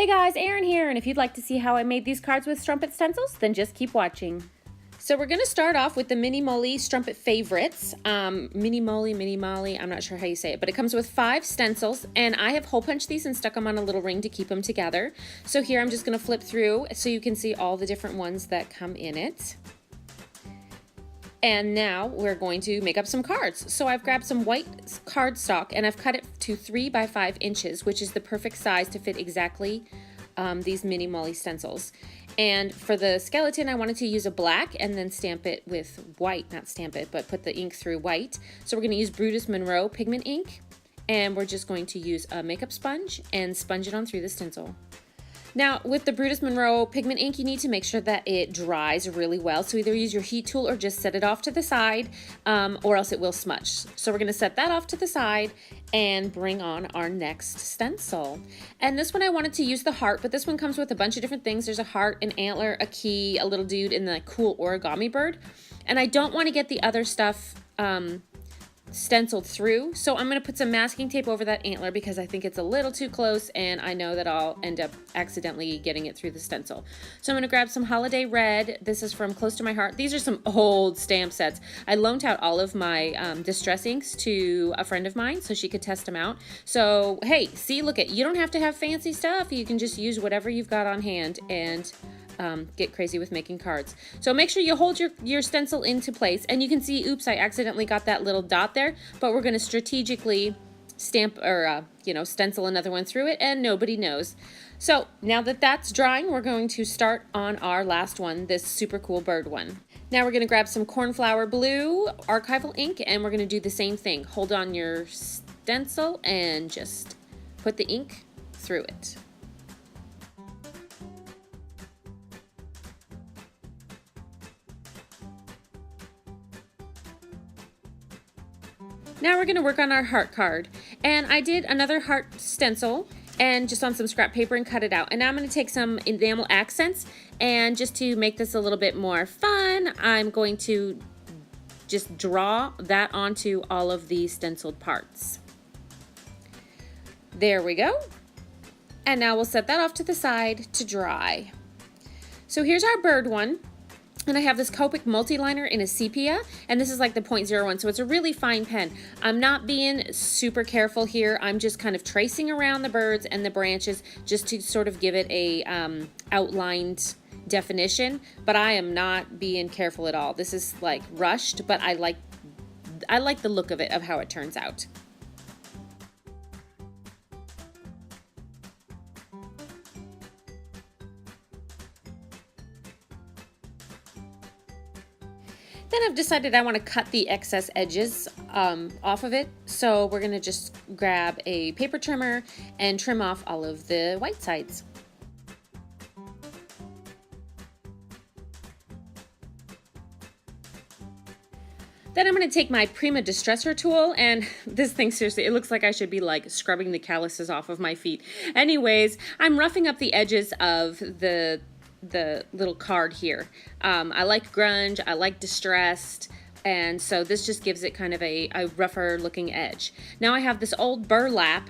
Hey guys, Erin here, and if you'd like to see how I made these cards with Strumpet Stencils, then just keep watching. So we're going to start off with the MiniMoley Strumpet Favorites. MiniMoley, I'm not sure how you say it, but it comes with 5 stencils, and I have hole punched these and stuck them on a little ring to keep them together. So here I'm just going to flip through so you can see all the different ones that come in it. And now we're going to make up some cards. So I've grabbed some white cardstock and I've cut it to 3 by 5 inches, which is the perfect size to fit exactly these MiniMoley stencils. And for the skeleton, I wanted to use a black and then stamp it with white, not stamp it, but put the ink through white. So we're going to use Brutus Monroe Pigment ink, and we're just going to use a makeup sponge and sponge it on through the stencil. Now, with the Brutus Monroe Pigment ink, you need to make sure that it dries really well. So either use your heat tool or just set it off to the side, or else it will smudge. So we're going to set that off to the side and bring on our next stencil. And this one I wanted to use the heart, but this one comes with a bunch of different things. There's a heart, an antler, a key, a little dude, and the cool origami bird. And I don't want to get the other stuff stenciled through, so I'm going to put some masking tape over that antler because I think it's a little too close and I know that I'll end up accidentally getting it through the stencil. So I'm going to grab some Holiday Red. This is from Close to My Heart. These are some old stamp sets. I loaned out all of my distress inks to a friend of mine so she could test them out. So hey, see, look at, you don't have to have fancy stuff. You can just use whatever you've got on hand and get crazy with making cards. So make sure you hold your stencil into place, and you can see, oops, I accidentally got that little dot there, but we're going to strategically stamp or stencil another one through it and nobody knows. So now that that's drying, we're going to start on our last one, this super cool bird one. Now we're going to grab some Cornflower blue Archival ink, and we're going to do the same thing. Hold on your stencil and just put the ink through it. Now we're going to work on our heart card, and I did another heart stencil and just on some scrap paper and cut it out. And now I'm going to take some enamel accents, and just to make this a little bit more fun, I'm going to just draw that onto all of the stenciled parts. There we go. And now we'll set that off to the side to dry. So here's our bird one. And I have this Copic multi-liner in a sepia, and this is like the 0.01, so it's a really fine pen. I'm not being super careful here. I'm just kind of tracing around the birds and the branches just to sort of give it a outlined definition, but I am not being careful at all. This is like rushed, but I like the look of it, of how it turns out. Then I've decided I want to cut the excess edges off of it. So we're going to just grab a paper trimmer and trim off all of the white sides. Then I'm going to take my Prima distresser tool, and this thing, seriously, it looks like I should be like scrubbing the calluses off of my feet. Anyways, I'm roughing up the edges of the little card here. I like grunge, I like distressed, and so this just gives it kind of a rougher looking edge. Now I have this old burlap,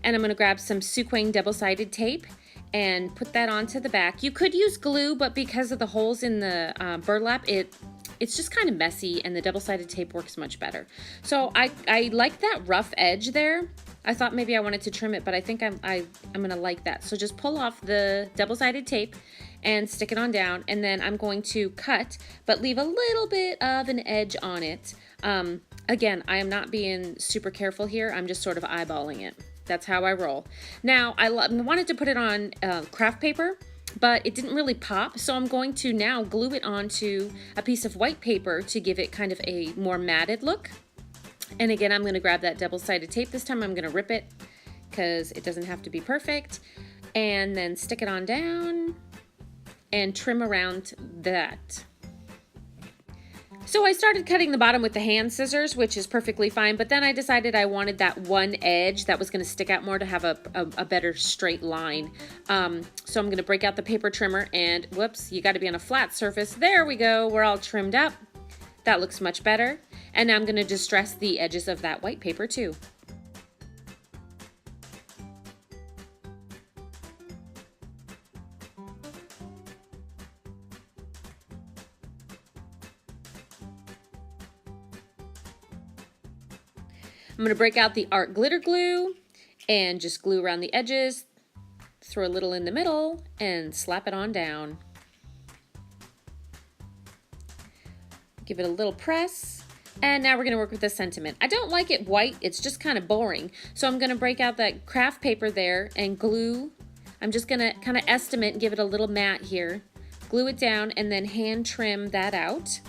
and I'm going to grab some Sookwang double-sided tape and put that onto the back. You could use glue, but because of the holes in the burlap, it's just kind of messy, and the double-sided tape works much better. So I like that rough edge there. I thought maybe I wanted to trim it, but I think I'm gonna like that. So just pull off the double-sided tape and stick it on down, and then I'm going to cut, but leave a little bit of an edge on it. Again, I am not being super careful here. I'm just sort of eyeballing it. That's how I roll. Now, I wanted to put it on craft paper, but it didn't really pop, so I'm going to now glue it onto a piece of white paper to give it kind of a more matted look. And again, I'm going to grab that double-sided tape. This time I'm going to rip it because it doesn't have to be perfect. And then stick it on down and trim around that. So I started cutting the bottom with the hand scissors, which is perfectly fine, but then I decided I wanted that one edge that was going to stick out more to have a better straight line. So I'm going to break out the paper trimmer, and whoops, you got to be on a flat surface. There we go. We're all trimmed up. That looks much better. And now I'm going to distress the edges of that white paper too. I'm gonna break out the art glitter glue and just glue around the edges, throw a little in the middle, and slap it on down. Give it a little press, and now we're gonna work with the sentiment. I don't like it white, it's just kind of boring. So I'm gonna break out that craft paper there and glue. I'm just gonna kind of estimate and give it a little mat here. Glue it down and then hand trim that out.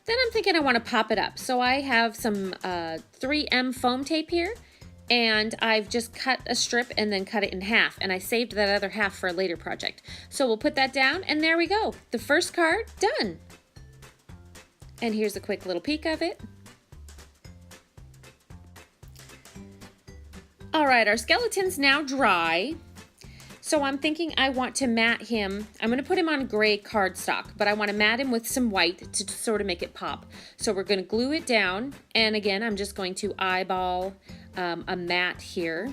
Then I'm thinking I want to pop it up. So I have some 3M foam tape here, and I've just cut a strip and then cut it in half, and I saved that other half for a later project. So we'll put that down, and there we go. The first card done. And here's a quick little peek of it. All right, our skeleton's now dry. So I'm thinking I want to mat him. I'm gonna put him on gray cardstock, but I wanna mat him with some white to sort of make it pop. So we're gonna glue it down. And again, I'm just going to eyeball a mat here.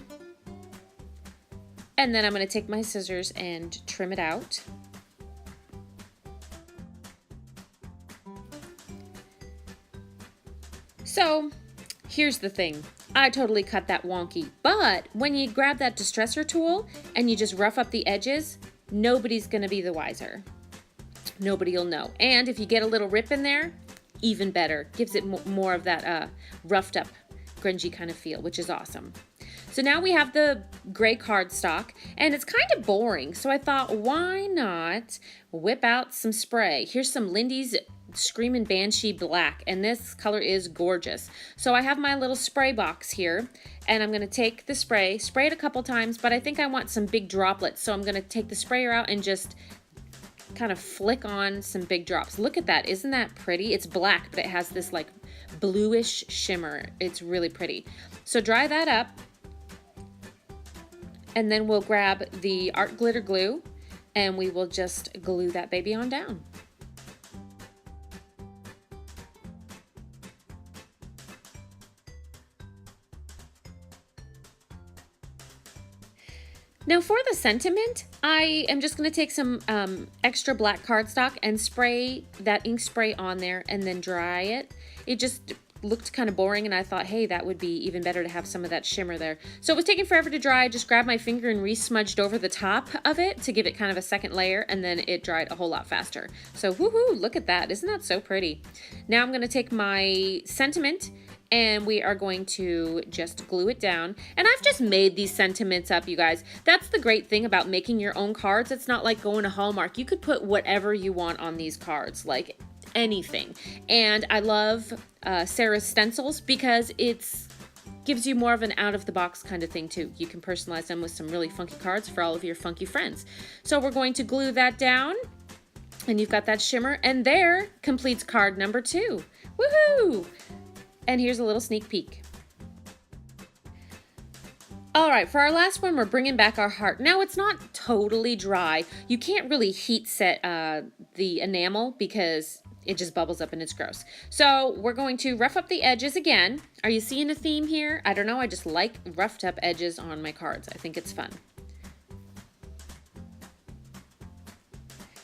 And then I'm gonna take my scissors and trim it out. So here's the thing. I totally cut that wonky, but when you grab that distresser tool and you just rough up the edges, nobody's gonna be the wiser. Nobody will know. And if you get a little rip in there, even better. Gives it more of that roughed up, grungy kind of feel, which is awesome. So now we have the gray cardstock, and it's kind of boring, so I thought, why not whip out some spray? Here's some Lindy's Screamin Banshee Black, and this color is gorgeous. So I have my little spray box here, and I'm gonna take the spray it a couple times, but I think I want some big droplets, so I'm gonna take the sprayer out and just kind of flick on some big drops. Look at that, isn't that pretty? It's black, but it has this like bluish shimmer. It's really pretty. So dry that up, and then we'll grab the art glitter glue, and we will just glue that baby on down. Now for the sentiment, I am just going to take some extra black cardstock and spray that ink spray on there and then dry it. It just looked kind of boring, and I thought, hey, that would be even better to have some of that shimmer there. So it was taking forever to dry. I just grabbed my finger and re-smudged over the top of it to give it kind of a second layer, and then it dried a whole lot faster. So woohoo, look at that. Isn't that so pretty? Now I'm going to take my sentiment, and we are going to just glue it down. And I've just made these sentiments up, you guys. That's the great thing about making your own cards. It's not like going to Hallmark. You could put whatever you want on these cards, like anything. And I love Sarah's stencils because it's gives you more of an out-of-the-box kind of thing too. You can personalize them with some really funky cards for all of your funky friends. So we're going to glue that down, and you've got that shimmer, and there completes card number 2. Woohoo! And here's a little sneak peek. All right, for our last one, we're bringing back our heart. Now, it's not totally dry. You can't really heat set the enamel because it just bubbles up and it's gross. So we're going to rough up the edges again. Are you seeing a theme here? I don't know, I just like roughed up edges on my cards. I think it's fun.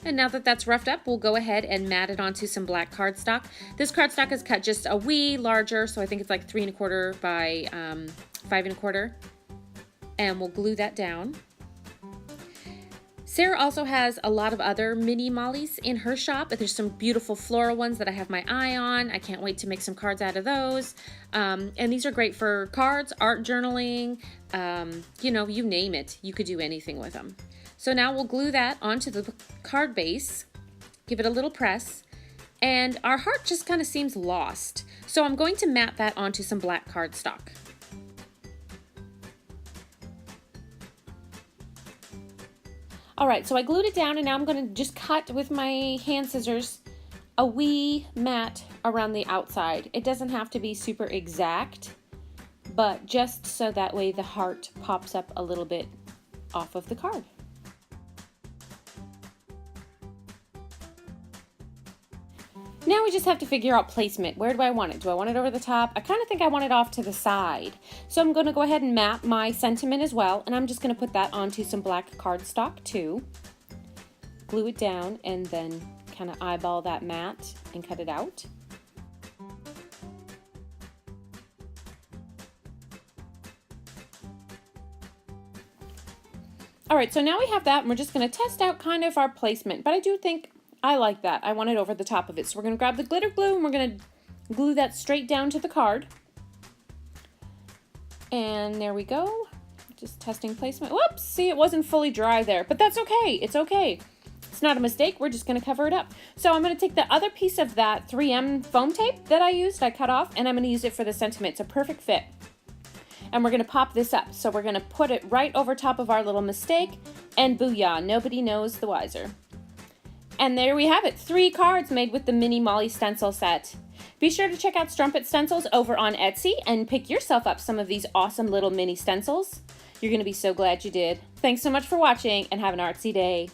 And now that that's roughed up, we'll go ahead and mat it onto some black cardstock. This cardstock is cut just a wee larger, so I think it's like 3 1/4 by 5 1/4. And we'll glue that down. Sarah also has a lot of other mini mollies in her shop, but there's some beautiful floral ones that I have my eye on. I can't wait to make some cards out of those. And these are great for cards, art journaling, you know, you name it. You could do anything with them. So now we'll glue that onto the card base, give it a little press, and our heart just kind of seems lost. So I'm going to mat that onto some black cardstock. All right, so I glued it down, and now I'm going to just cut with my hand scissors a wee mat around the outside. It doesn't have to be super exact, but just so that way the heart pops up a little bit off of the card. Now we just have to figure out placement. Where do I want it? Do I want it over the top? I kind of think I want it off to the side. So I'm going to go ahead and map my sentiment as well, and I'm just going to put that onto some black cardstock too. glue it down and then kind of eyeball that mat and cut it out. All right, so now we have that, and we're just going to test out kind of our placement, but I do think I like that. I want it over the top of it. So we're going to grab the glitter glue and we're going to glue that straight down to the card. And there we go. Just testing placement. Whoops, see, it wasn't fully dry there, but that's okay. It's okay. It's not a mistake. We're just going to cover it up. So I'm going to take the other piece of that 3M foam tape that I used, I cut off, and I'm going to use it for the sentiment. It's a perfect fit. And we're going to pop this up. So we're going to put it right over top of our little mistake, and booyah, nobody knows the wiser. And there we have it, 3 cards made with the MiniMoley stencil set. Be sure to check out Strumpet Stencils over on Etsy and pick yourself up some of these awesome little mini stencils. You're going to be so glad you did. Thanks so much for watching, and have an artsy day.